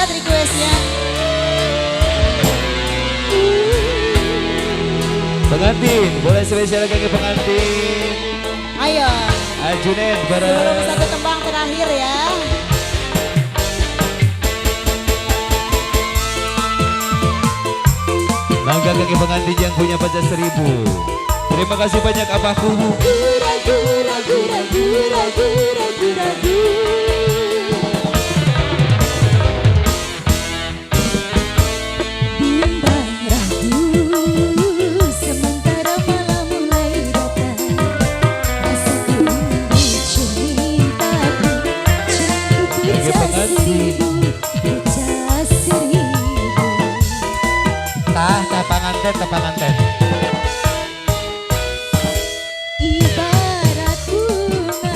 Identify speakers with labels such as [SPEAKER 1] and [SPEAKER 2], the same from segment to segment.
[SPEAKER 1] dahsyat requestnya.
[SPEAKER 2] Pengantin, boleh spesial kaki pengantin.
[SPEAKER 1] Ayo.
[SPEAKER 2] Ajunet bareng.
[SPEAKER 1] Sebelum satu tembang terakhir ya.
[SPEAKER 2] Langkah kaki pengantin yang punya pacar 1000. Terima kasih banyak Abahku.
[SPEAKER 1] Ragu, ragu, ragu, ragu, ragu, ragu. Bimbang ragu, sementara malam mulai datang. Rasa tinggi cintaku, cintaku pecah 1000, pecah 1000.
[SPEAKER 2] Tah panganten.
[SPEAKER 1] Ibarat bunga,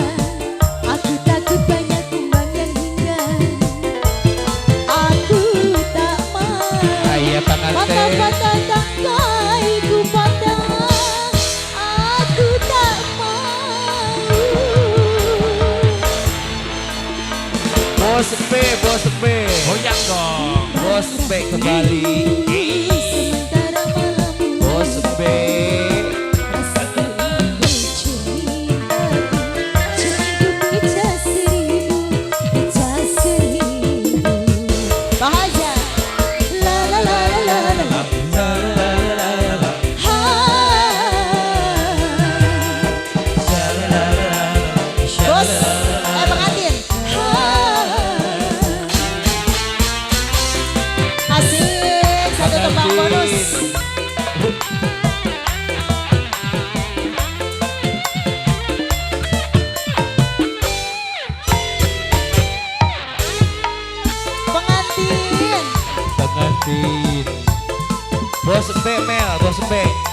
[SPEAKER 1] aku takut banyak kumbang yang hingga. Aku tak mau
[SPEAKER 2] Ayah panganten.
[SPEAKER 1] patah-patah tanggaiku patah. Aku tak mau.
[SPEAKER 2] Bos P.
[SPEAKER 3] Goyang dong.
[SPEAKER 2] Bos P kembali.
[SPEAKER 1] Sementara malam
[SPEAKER 2] Bos P.
[SPEAKER 1] rasa rindu cintaku, cintaku pecah 1000, pecah 1000. Bahagia. La la la la la la. Ha. Bos, pengantin. Ha. Asik, satu tembang bonus. Pengantin.
[SPEAKER 2] Pengantin. Bos P Mel, Bos P.